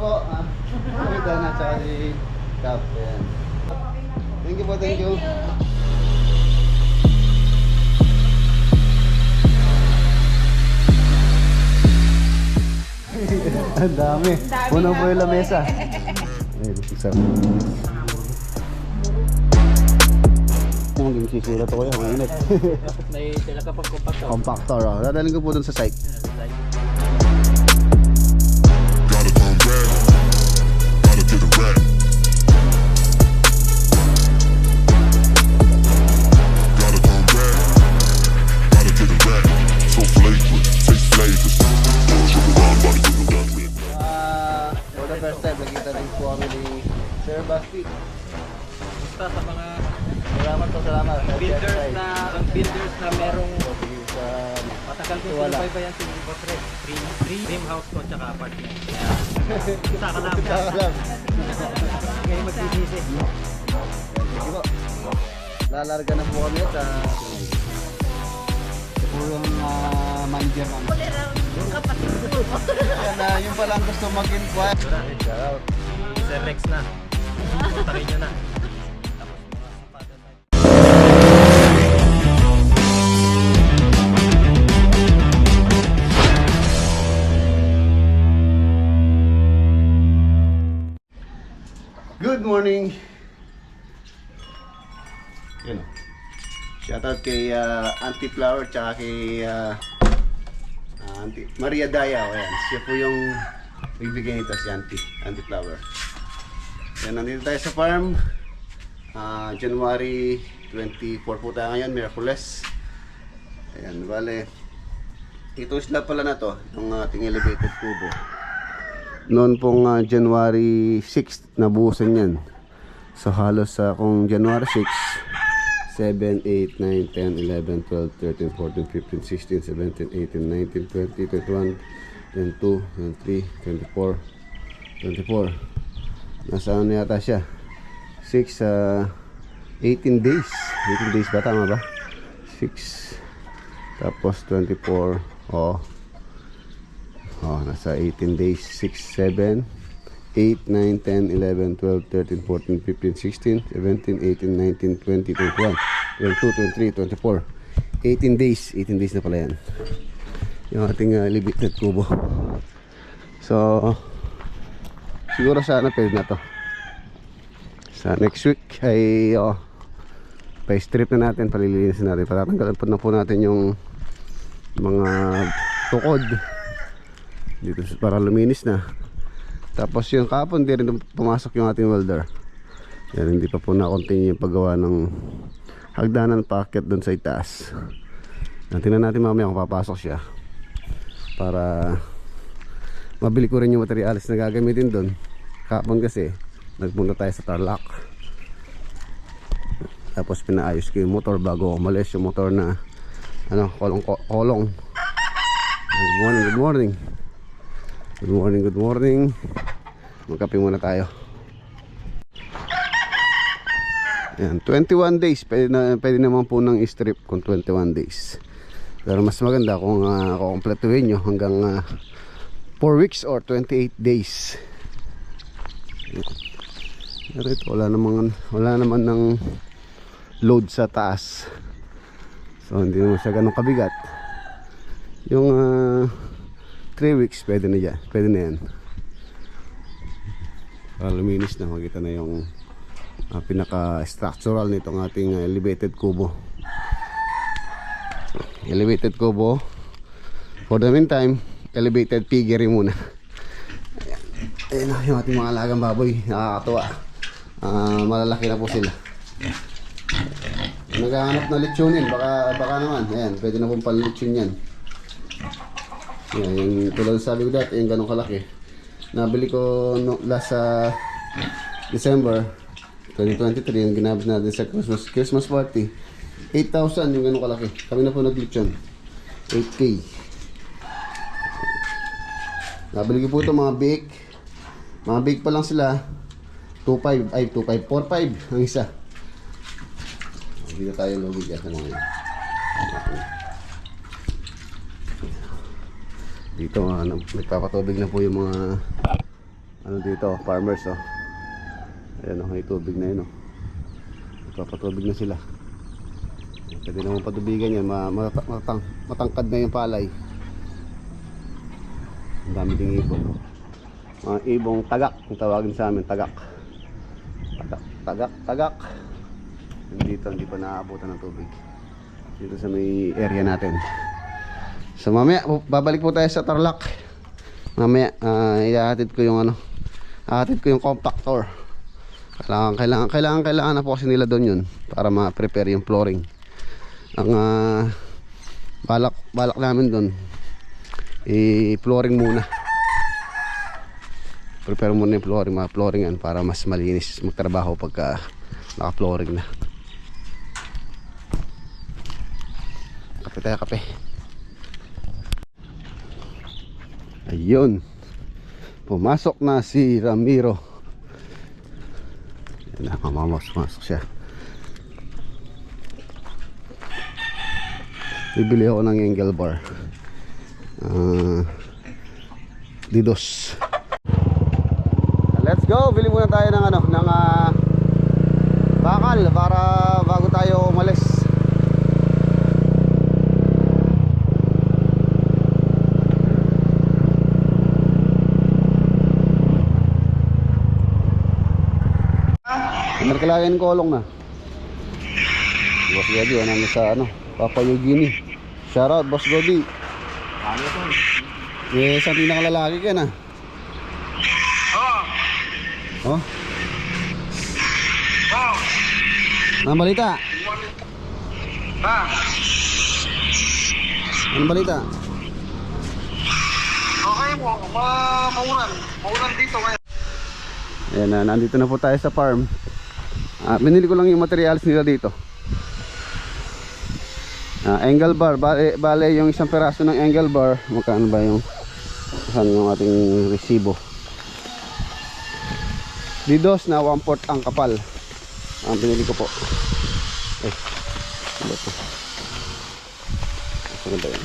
po. Ito na sa si Captain. Thank you po, thank you. Ang dami. Puno po yung lamesa. Ayun, isa. Maging sisira to kuya, mainit. May sila kapag compactor. Compactor, oh. Dadaling ko po dun sa site. For the first time, nakita rin po kami ni Sir Basti. Basta sa mga Salamat po, salamat. builders na merong Sa matagal ko Wala. sinubaybayan si Boss Red. Dream house ko tsaka apartment. Saka lang. Sakalam. Ngayon magsisisi. Sige po. Lalarga na po kami at ito po yung manager namin. Yan, yung palang gusto mag-inquire. Shout out. Sir Rex na. Puntakin nyo na. Tapos mga sapatos na. Good morning. Yun. Shoutout kay Auntie Flower tsaka kay Auntie Maria Daya. Ayan. Siya po yung bibigyan nito si Auntie Flower. Yan, nandito tayo sa farm. January 24 po tayo ngayon, Miraculous. Ayan, bale. Ito sila pala na to, yung ating elevated kubo. Noon pong January 6 nabuhusan yan. So halos kung January 6, 7, 8, 9, 10, 11, 12, 13, 14, 15, 16, 17, 18, 19, 20, 21, 22, 23, 24, 24. Nasaan na yata siya? 6, 18 days. 18 days ba? Tama ba? 6, tapos 24, nasa 18 days. 6, 7, 8, 9, 10, 11, 12, 13, 14, 15, 16, 17, 18, 19, 20, 21, 22, 23, 24. 18 days. 18 days na pala yan. Yung ating elevated kubo. So, siguro sana pwede na to. Sa next week ay pa-strip na natin, palilinisin natin. Patatanggalan po na po natin yung mga tukod dito para luminis na. Tapos yung kapon di rin pumasok yung ating welder. Yan, hindi pa po na-continue yung paggawa ng hagdanan packet doon sa itaas. Tingnan natin mamaya kung papasok siya para mabili ko rin yung materials na gagamitin doon. Kapon kasi nagpunta tayo sa Tarlac, tapos pinaayos ko yung motor bago umalis yung motor na kolong. Good morning, good morning. Good morning, good morning. Magkape muna tayo. Ayan, 21 days. Pwede naman po ng strip kung 21 days. Pero mas maganda kung kukompletuhin nyo hanggang 4 weeks or 28 days. Pero ito, wala naman ng load sa taas. So hindi naman siya ganun kabigat. Yung 3 weeks pwede na yan. Pwede na yan. Para luminis na, makita na yung pinaka-structural nitong ating elevated kubo. Elevated kubo. For the meantime, elevated piggery muna. Ayan yung ating mga alagang baboy. Nakakatuwa. Malalaki na po sila. Naghahanap na lechonin. Baka naman. Ayan, pwede na pong panlechon yan. Ayan, yung tulad sabi ko dati, yung ganong kalaki. Nabili ko last December 2023, yung ginamit natin sa Christmas party. 8,000 yung ganong kalaki. Kami na po nag-lechon. 8K. Nabili ko po ito mga bake. Mga bake pa lang sila. 2.5, 4.5 ang isa. Dito tayo lobby dyan sa mga yun. Dito nagpapatubig na po yung mga ano dito, farmers oh. Ayan oh, may tubig na yun oh. Nagpapatubig na sila. Pwede naman patubigan yan, matangkad na yung palay. Ang dami ding ibon. Mga ibong tagak, kung tawagin sa amin, tagak. Tagak. Dito hindi pa naaabutan ng tubig. Dito sa may area natin. So mamaya, babalik po tayo sa Tarlac. Mamaya, ihahatid ko yung compactor. Kailangan na po kasi nila doon yun para ma-prepare yung flooring. Ang balak namin doon i-flooring muna. Prepare muna yung flooring, mga flooringan para mas malinis magtrabaho pagka naka-flooring na. Kape tayo, kape. Ayun, pumasok na si Ramiro. Yan na, pumasok siya. Bibili ako ng angle bar, Didos. Let's go, bili muna tayo ng bakal para bago tayo umalis. Nagkalagay ng kolong na. Boss Godi, ano sa Papua New Guinea. Shoutout Boss Godi. Ano to? Yes, ang pinakalalaki ka na. Oh. Anong balita? Anong balita? Okay po, maulan dito ngayon. Ayan na, nandito na po tayo sa farm. Binili ko lang yung materials nila dito. Angle bar, bale yung isang peraso ng angle bar, magkano ba yung saan yung ating resibo? Didos na 1/4 ang kapal. Ang binili ko po. Ano to? Ano ba yan?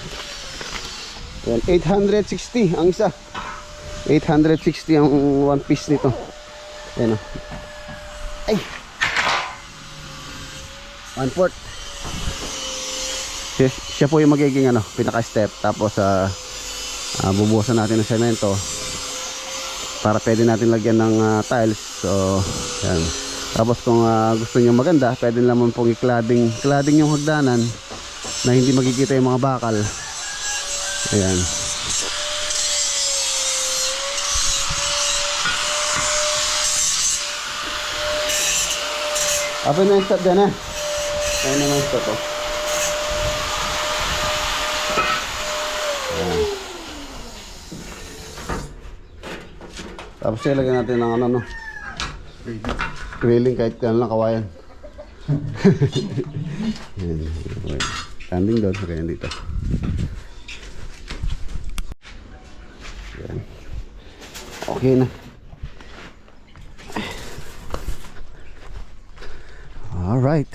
Yan, 860 ang isa. 860 ang one piece nito. Ayan o. Ay! 1/4. Siya po yung magiging pinaka step. Tapos bubuhusan natin ng semento para pwede natin lagyan ng tiles. So yan. Tapos kung gusto niyo maganda, pwede naman pong i-cladding yung hagdanan na hindi makikita yung mga bakal. Ayan. Apa na yung step dyan Ayan naman yung step oh. Ayan. Tapos ilagyan natin ng grilling kahit yan lang kawayan. Ayan. Standing doon, kaya dito. Ayan. Okay na. Alright.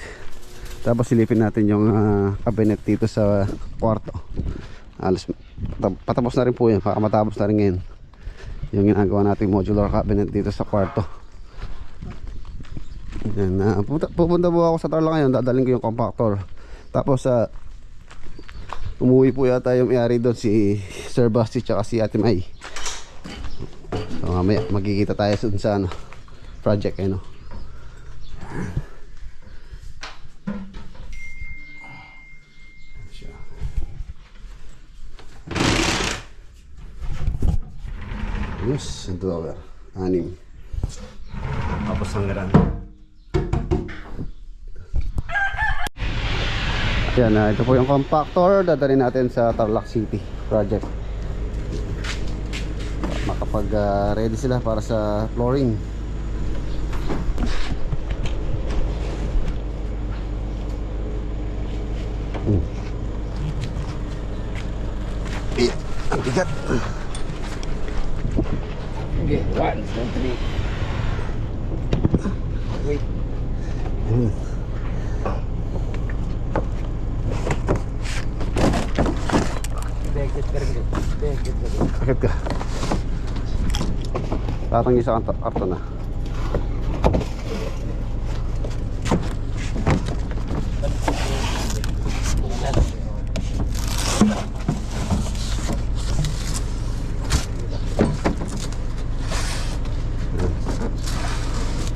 Tapos silipin natin yung cabinet dito sa kwarto. Alas, patapos na rin po yan. Baka matapos na rin ngayon yung ginagawa natin modular cabinet dito sa kwarto. Yan, pupunta po ako sa Tarlac ngayon. Dadaling ko yung compactor. Tapos umuwi po yata yung may-ari doon, si Sir Basti tsaka si Ate May. So mamaya magkikita tayo doon sa project Yes, ito over. 6. Tapos hanggang yan, ito po yung compactor. Dadalhin natin sa Tarlac City project. Makapag ready sila para sa flooring. Ang bigat. Okay, 1, 2, 3. Wait. Bakit ka? Tatanggi sa karton na.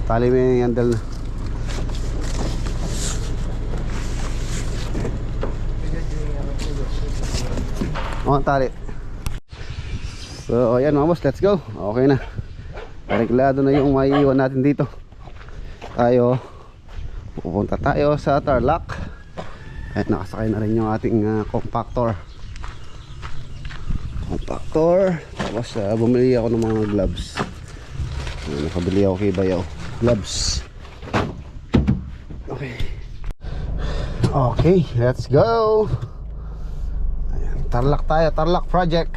Tali mo yung handle na. Oh, tali. So, ayan mga boss, let's go. Okay na. Areglado na yung maiiwan natin dito. Pupunta tayo sa Tarlac. At nakasakay na rin yung ating compactor. Tapos bumili ako ng mga gloves. Nakabili ako kay Bayaw gloves. Okay, let's go. Ayan, Tarlac tayo, Tarlac project.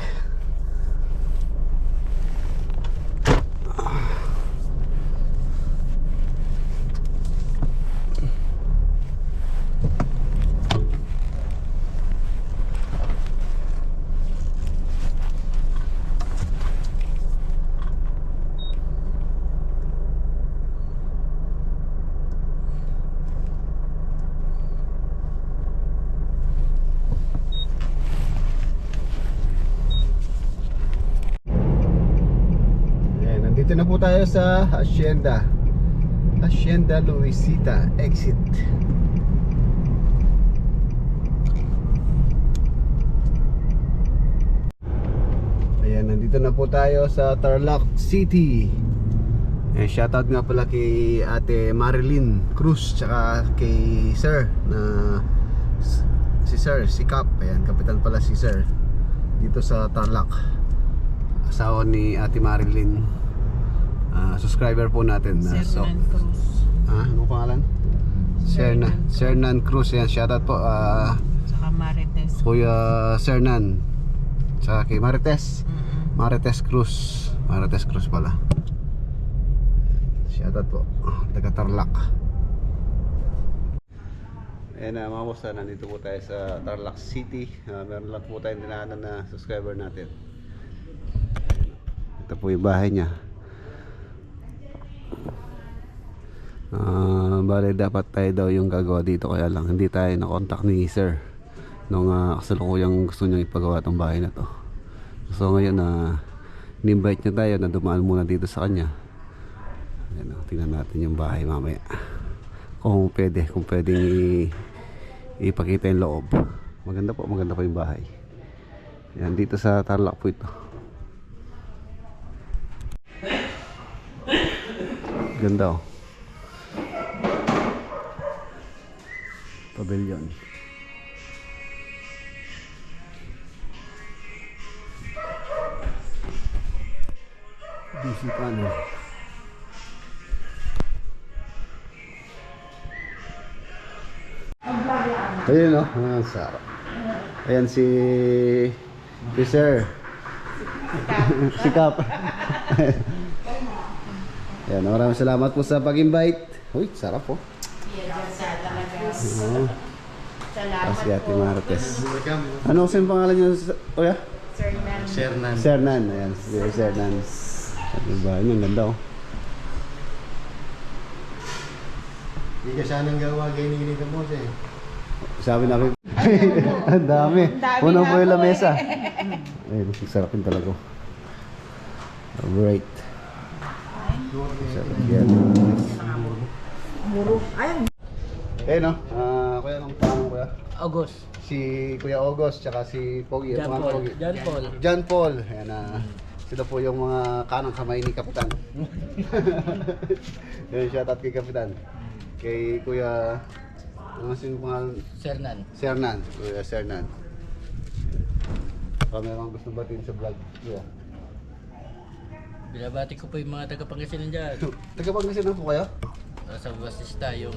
Dito na po tayo sa Hacienda Luisita exit. Ayan, nandito na po tayo sa Tarlac City. Shoutout nga pala kay Ate Marilyn Cruz tsaka kay Sir na si Cap. Ayan, kapitan pala si Sir dito sa Tarlac. Asawa ni Ate Marilyn. Subscriber po natin na Sernan Cruz. Anong pangalan? Sernan Cruz. Yan, shoutout po Saka Marites. Kuya Sernan. Saka kay Marites. Marites Cruz pala. Shoutout po, taga Tarlac. Ayan mga boss, nandito po tayo sa Tarlac City. Meron lang po tayong dinaanan na subscriber natin. Ito po yung bahay niya. Bale dapat tayo daw yung gagawa dito, kaya lang hindi tayo na-contact ni Sir nung kasalukuyang gusto niyang ipagawa tong bahay na to. So ngayon ni-invite niya tayo na dumaan muna dito sa kanya. Ayan, tingnan natin yung bahay mamaya kung pwedeng ipakita yung loob. Maganda po yung bahay. Ayan, dito sa Tarlac po ito. Ganda oh. Pavilion. DC panel. Ayun oh, sarap. Ayan si Sir. Si Cap. Ayan, maraming salamat po sa pag-invite. Uy, sarap po. Salamat Si Ate po. Marites. Ano kasi yung pangalan niyo, Kuya? Sernan. Sernan. Ayan, si Sernan. Diba, yun ang ganda oh. Hindi ka sanang gawa ganyan ganito mo siya. Sabi namin, ang dami. Unang po yung lamesa. Ayun, sarap yun talaga. Alright. Sarap yan. Ayun no, kuya, anong pangalan kuya? August. Si Kuya August, tsaka si Pogi. John Pangalan Paul. Pogi. John John Paul. Paul. Ayan, sila po yung mga kanang kamay ni Kapitan. Ayan, shoutout kay Kapitan. Kay Kuya, ano sino pangalan? Sernan. Sernan. Kuya Sernan. Baka meron gusto batiin sa vlog. Kuya. Binabati ko po yung mga taga-Pangasinan dyan. Taga-Pangasinan po kayo? Sa Basista, yung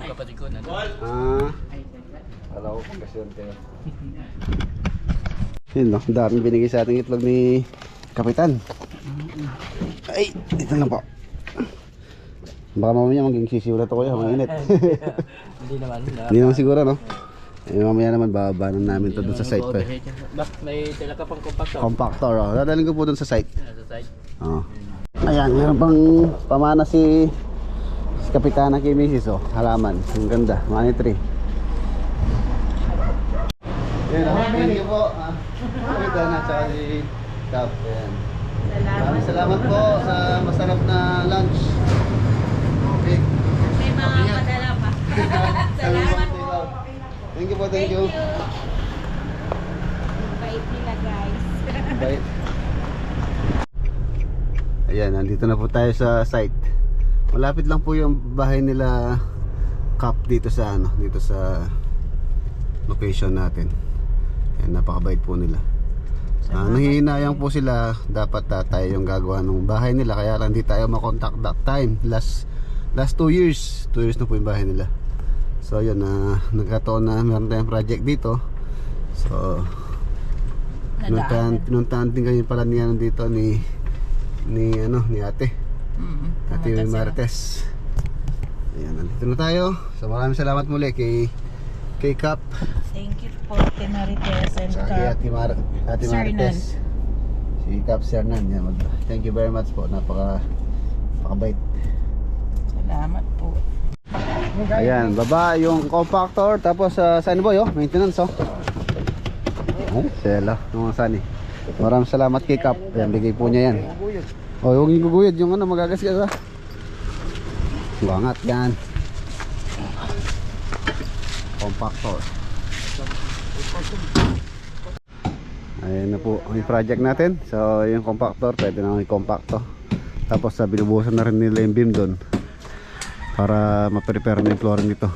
kapatid ko na. Wala ko Pangasinan kayo. Yun no, dami binigay sa ating itlog ni Kapitan. Ay, dito na po. Baka mamaya maging sisiw na ito kuya, mainit. Hindi naman. Hindi naman siguro no? Mamaya naman babaanan namin ito dun sa site pa eh. May tila ka pang compactor. Compactor oh. Dadaling ko po dun sa site. Sa site. Oh. Ayan, meron pang pamana si Kapitana kay Mrs. Oh, halaman. Ang ganda, money tree. Ayan, thank you po. Kapitana tsaka si Cap. Ayan. Maraming salamat po sa masarap na lunch. Okay. May mga padala pa. Salamat po. Thank you po, thank you. Bait nila guys. Bye. Ayan, nandito na po tayo sa site. Malapit lang po yung bahay nila Cap dito sa dito sa location natin. Ayan, napakabait po nila. Nahihinayang po sila, dapat tayo yung gagawa ng bahay nila, kaya lang di tayo makontak that time. Last 2 years na po yung bahay nila. So yun, nagkataon na meron tayong project dito. So pinuntahan din kayo pala niya dito ni ate. Ate Marites. Ayan, nandito na tayo. So maraming salamat muli kay Cap. Thank you po, Marites and Sa kay Cap. Ate Marites. Si Cap Sernan. Thank you very much po. Napakabait. Salamat po. Ayan, baba yung compactor. Tapos saan ba yun? Maintenance oh. Ay, sela. Nung saan eh. Maraming salamat kay Cap. Ayan, bigay po niya yan. O, yung guguyod. Yung magagasgas ah. Bangat yan. Compactor. Ayan na po yung project natin. So yung compactor, pwede na yung compactor. Tapos binubuhusan na rin nila yung beam doon para ma-prepare na yung flooring dito.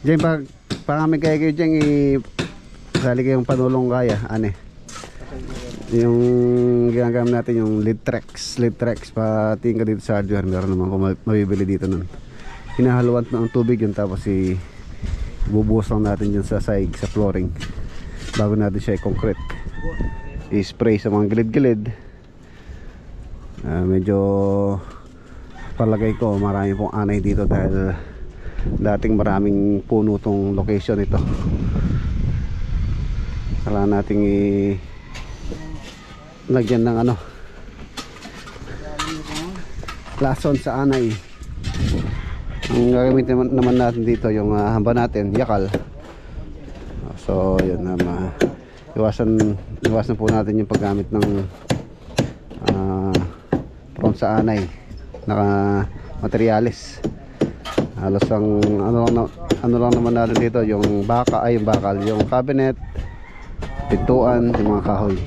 Diyan pag kami kayo dyan sali kayong panulong kaya yung ginagamit natin yung lead tracks pating ka dito sa hardware. Meron naman kung mabibili dito nun. Hinahaluan ng tubig yun, tapos bubuhos lang natin dyan sa sahig, sa flooring, bago natin siya i-concrete, i-spray sa mga gilid-gilid. Medyo palagay ko marami pong anay dito dahil dating maraming puno tong location ito. Kailangan nating lagyan ng lason sa anay. Ang gagamitin naman natin dito yung hamba natin, yakal. So yun, iwasan po natin yung paggamit ng prone sa anay na materyales. Halos ang ano lang naman natin dito yung bakal, yung cabinet, pintuan, yung mga kahoy.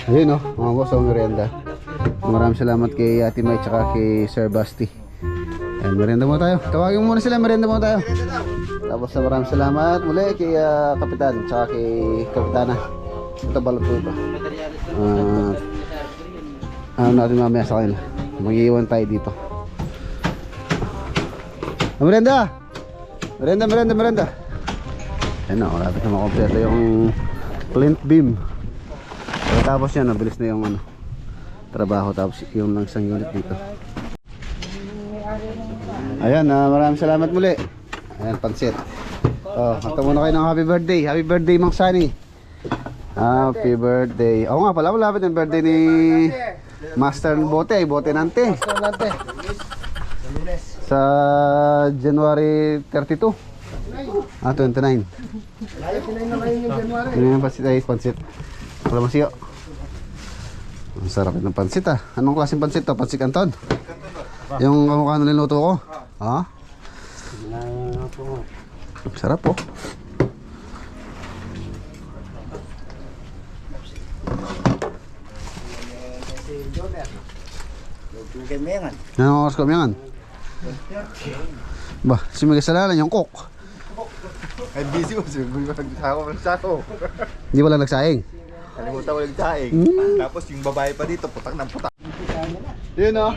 Ayun oh, mga boss, merienda. Maraming salamat kay Ate May tsaka kay Sir Basti. Ayan, merienda muna tayo. Tawagin muna sila, merienda muna tayo. Tapos maraming salamat muli kay Kapitan tsaka kay Kapitana. Ito balot po ito. Ano natin mamaya sa kanila. Mag-iwan tayo dito. Merienda! Merienda! Ayan o, lapit na makompleto yung plinth beam. Tapos yan, nabilis na yung trabaho. Tapos yung lang isang unit dito. Ayan, maraming salamat muli. Ayan, pansit. Kanta muna kayo ng happy birthday. Happy birthday, Mang Sunny. Happy birthday. Oo nga pala, malapit yung birthday ni Master Bote Nante. Sa January 32. 29. Ano yung pansit ay pansit? Wala masiyo. Ang sarap ng pansit ah. Anong klaseng pansit to? Pansit Canton? Yung kamukha na niluto ko? Ha? Sarap po. Anong oras kami yan? Ba, si may kasalanan yung cook. Ay, busy ko. Ako. Hindi wala nagsaing. Kalimutan ko yung taing. Tapos yung babae pa dito, putak ng putak. Yun o,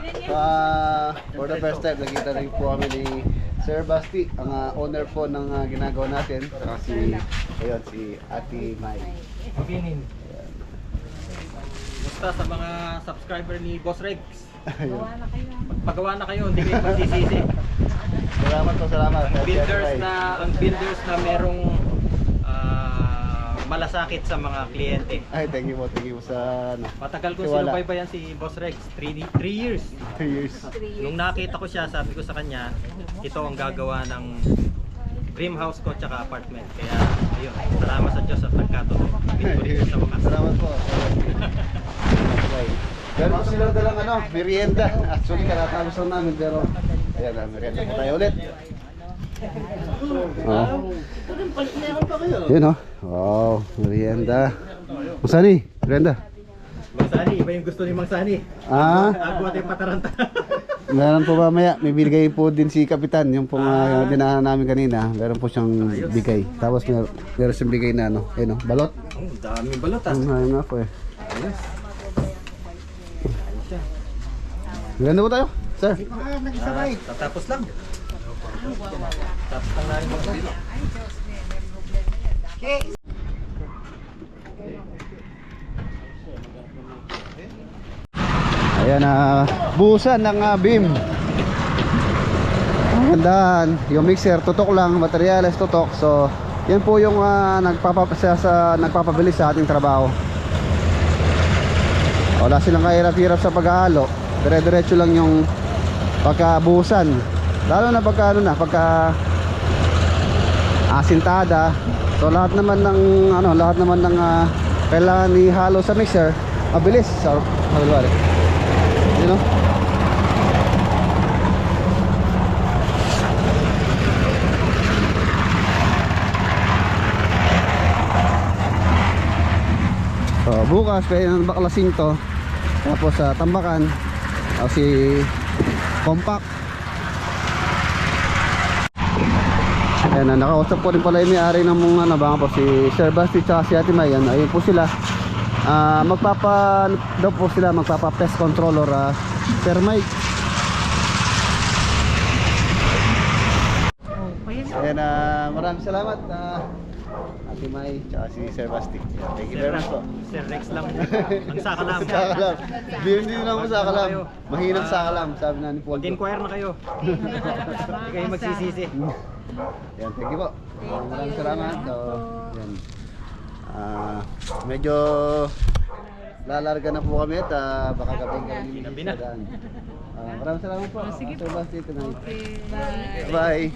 for the first time, nakita rin po kami ni Sir Basti, ang owner po ng ginagawa natin. Saka si Ate Mai. Paginin. Basta sa mga subscriber ni Boss Rex. Pagpagawa na kayo, hindi kayo magsisisi. Salamat po, salamat. Ang builders na merong malasakit sa mga kliyente. Ay, thank you po sa Matagal kong Tiwala. sinubaybayan si Boss Rex, 3 years. 3 years. Nung nakita ko siya, sabi ko sa kanya, ito ang gagawa ng dream house ko tsaka apartment. Kaya ayun, salamat sa Diyos at nagkatuloy. Pinuri sa wakas. Salamat po. Pero po sila dalang merienda. Actually, karatapos lang namin, pero ayan, merienda po tayo ulit. Yun o. Wow, merienda. Mang Sani, merienda. Mang Sani, iba yung gusto ni Mang Sani. Ako at yung pataranta. Meron po mamaya, may bigay po din si Kapitan, yung pong dinahan namin kanina. Meron po siyang bigay. Tapos meron siyang bigay na balot. Ang daming balot ah. Ayun nga po eh. Ganda po tayo, sir. Tatapos lang. Tapos lang namin mga dito. Ayan buhusan ng beam. Gandaan, yung mixer tutok lang, materyales tutok. So, yan po yung nagpapabilis sa ating trabaho. Wala silang kahirap-hirap sa paghahalo. Dire-diretso lang yung pagkabuhusan. Lalo na pagka asintada. So lahat naman ng kailangan ihalo sa mixer, mabilis. So, you know? So bukas pwede ng baklasing to. Tapos sa tambakan si compact. Ayan, nakausap ko rin pala yung may-ari ng mga baka po si Sir Basti at si Ate Mayan. Ayun po sila. Magpapa pest control or termite. Ayan, maraming salamat Ate May at si Sir Basti. Thank you very much po. Sir Rex lang. Ang sakalam. Sakalam. Hindi na ako sakalam. Mahinang sakalam, sabi na ni Paul. Mag-inquire na kayo. Hindi kayo magsisisi. Yan, thank you po. Maraming salamat. So, yan. Medyo lalarga na po kami at baka gabing Gabi na. Maraming salamat po. Sige po. Bye-bye. Bye.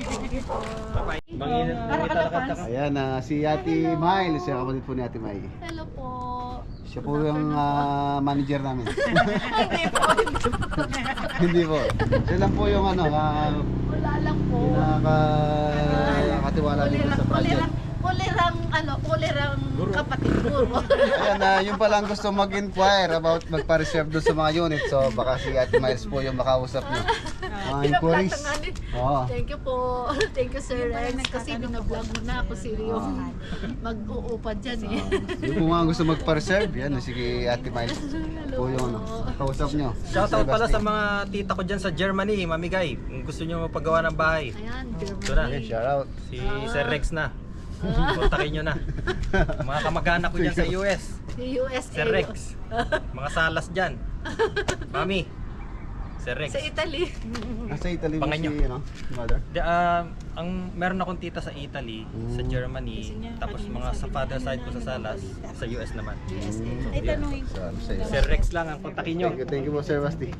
Bangita. Ayan, si Ate May. Siya kapatid po ni Ate May. Hello po. Siya po yung manager namin. Hindi po. Hindi po. Siya lang po yung Wala lang po. Nakakatiwala dito sa project. Kulirang kapatid ko. Ayan, yung palang gusto mag-inquire about magpa-reserve doon sa mga unit. So baka si Ate Miles po yung makausap nyo. Mga inquiries. Oo. Thank you po. Thank you, Sir Rex. Kasi binablog mo na ako yung mag-uupad dyan eh. Yung po mga gusto magpa-reserve, yan, si Ate Miles po yung kausap nyo. Shoutout pala sa mga tita ko dyan sa Germany, mamigay. Kung gusto nyo magpagawa ng bahay. Ayan, Ito na. Okay, shout out. Si Sir Rex na. Kontakin nyo na. Mga kamag-anak ko dyan sa US. USA. Sir Rex. Mga salas dyan. Mami. Sir Rex. Sa Italy. Nasa Italy mo Panganyo. si mother? Meron akong tita sa Italy, sa Germany, tapos mga sa father side ko sa Salas, sa US naman. Ay, tanongin So, Sir Rex lang ang kontakin nyo. thank you po, Sir Basti.